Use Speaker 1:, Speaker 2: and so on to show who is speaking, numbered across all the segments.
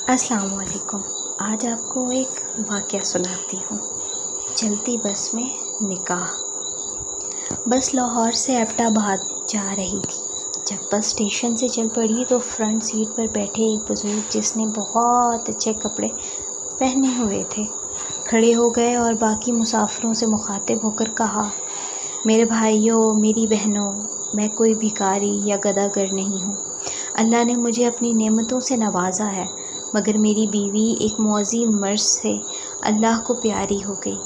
Speaker 1: السلام علیکم۔ آج آپ کو ایک واقعہ سناتی ہوں۔ چلتی بس میں نکاح۔ بس لاہور سے ایبٹ آباد جا رہی تھی۔ جب بس اسٹیشن سے چل پڑی تو فرنٹ سیٹ پر بیٹھے ایک بزرگ جس نے بہت اچھے کپڑے پہنے ہوئے تھے کھڑے ہو گئے اور باقی مسافروں سے مخاطب ہو کر کہا، میرے بھائیوں، میری بہنوں، میں کوئی بھکاری یا گداگر نہیں ہوں۔ اللہ نے مجھے اپنی نعمتوں سے نوازا ہے، مگر میری بیوی ایک معظم مرض سے اللہ کو پیاری ہو گئی۔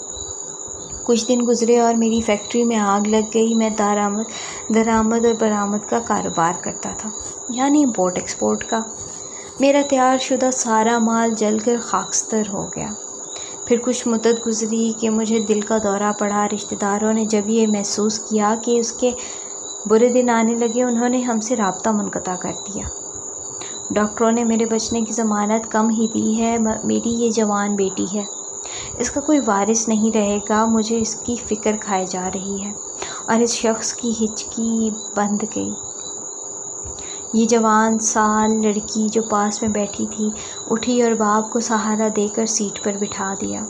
Speaker 1: کچھ دن گزرے اور میری فیکٹری میں آگ لگ گئی۔ میں درآمد اور برآمد کا کاروبار کرتا تھا، یعنی امپورٹ ایکسپورٹ کا۔ میرا تیار شدہ سارا مال جل کر خاکستر ہو گیا۔ پھر کچھ مدت گزری کہ مجھے دل کا دورہ پڑا۔ رشتہ داروں نے جب یہ محسوس کیا کہ اس کے برے دن آنے لگے، انہوں نے ہم سے رابطہ منقطع کر دیا۔ ڈاکٹروں نے میرے بچنے کی ضمانت کم ہی دی ہے۔ میری یہ جوان بیٹی ہے، اس کا کوئی وارث نہیں رہے گا۔ مجھے اس کی فکر کھائے جا رہی ہے اور اس شخص کی ہچکی بندھ گئی۔ یہ جوان سال لڑکی جو پاس میں بیٹھی تھی اٹھی اور باپ کو سہارا دے کر سیٹ پر بٹھا دیا۔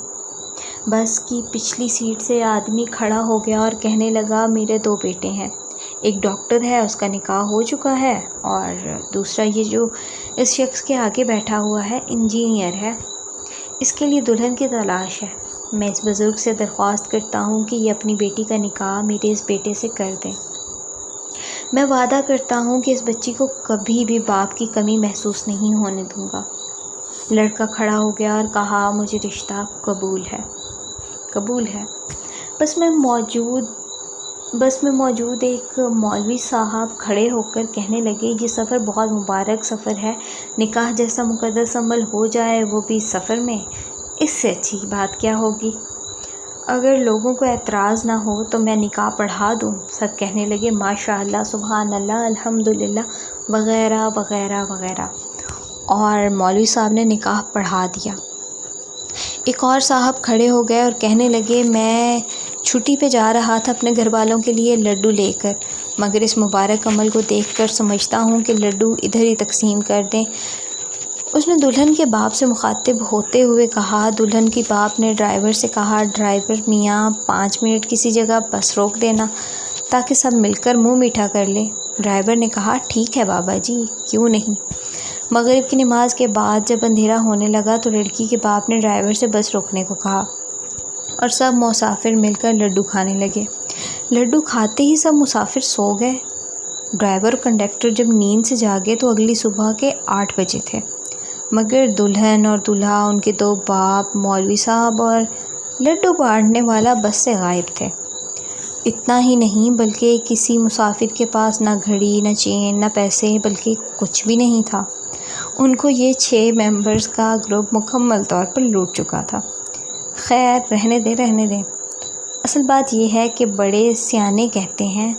Speaker 1: بس کی پچھلی سیٹ سے آدمی کھڑا ہو گیا اور کہنے لگا، میرے 2 بیٹے ہیں، ایک ڈاکٹر ہے، اس کا نکاح ہو چکا ہے، اور دوسرا یہ جو اس شخص کے آگے بیٹھا ہوا ہے انجینئر ہے، اس کے لیے دلہن کی تلاش ہے۔ میں اس بزرگ سے درخواست کرتا ہوں کہ یہ اپنی بیٹی کا نکاح میرے اس بیٹے سے کر دیں۔ میں وعدہ کرتا ہوں کہ اس بچی کو کبھی بھی باپ کی کمی محسوس نہیں ہونے دوں گا۔ لڑکا کھڑا ہو گیا اور کہا، مجھے رشتہ قبول ہے۔ بس میں موجود ایک مولوی صاحب کھڑے ہو کر کہنے لگے، یہ سفر بہت مبارک سفر ہے، نکاح جیسا مقدس عمل ہو جائے وہ بھی اس سفر میں، اس سے اچھی بات کیا ہوگی؟ اگر لوگوں کو اعتراض نہ ہو تو میں نکاح پڑھا دوں۔ سب کہنے لگے، ماشاء اللہ، سبحان اللہ، الحمدللہ، وغیرہ وغیرہ وغیرہ، اور مولوی صاحب نے نکاح پڑھا دیا۔ ایک اور صاحب کھڑے ہو گئے اور کہنے لگے، میں چھٹی پہ جا رہا تھا اپنے گھر والوں کے لیے لڈو لے کر، مگر اس مبارک عمل کو دیکھ کر سمجھتا ہوں کہ لڈو ادھر ہی تقسیم کر دیں۔ اس نے دلہن کے باپ سے مخاطب ہوتے ہوئے کہا۔ دلہن کے باپ نے ڈرائیور سے کہا، ڈرائیور میاں 5 منٹ کسی جگہ بس روک دینا تاکہ سب مل کر منہ میٹھا کر لیں۔ ڈرائیور نے کہا، ٹھیک ہے بابا جی، کیوں نہیں۔ مغرب کی نماز کے بعد جب اندھیرا ہونے لگا تو لڑکی کے باپ نے ڈرائیور سے بس روکنے کو کہا اور سب مسافر مل کر لڈو کھانے لگے۔ لڈو کھاتے ہی سب مسافر سو گئے۔ ڈرائیور اور کنڈکٹر جب نیند سے جاگے تو اگلی صبح کے 8 بجے تھے، مگر دلہن اور دولہا، ان کے 2 باپ، مولوی صاحب اور لڈو بانٹنے والا بس سے غائب تھے۔ اتنا ہی نہیں بلکہ کسی مسافر کے پاس نہ گھڑی، نہ چین، نہ پیسے، بلکہ کچھ بھی نہیں تھا۔ ان کو یہ 6 ممبرز کا گروپ مکمل طور پر لوٹ چکا تھا۔ خیر، رہنے دیں۔ اصل بات یہ ہے کہ بڑے سیانے کہتے ہیں،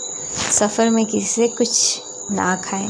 Speaker 1: سفر میں کسی سے کچھ نہ کھائیں۔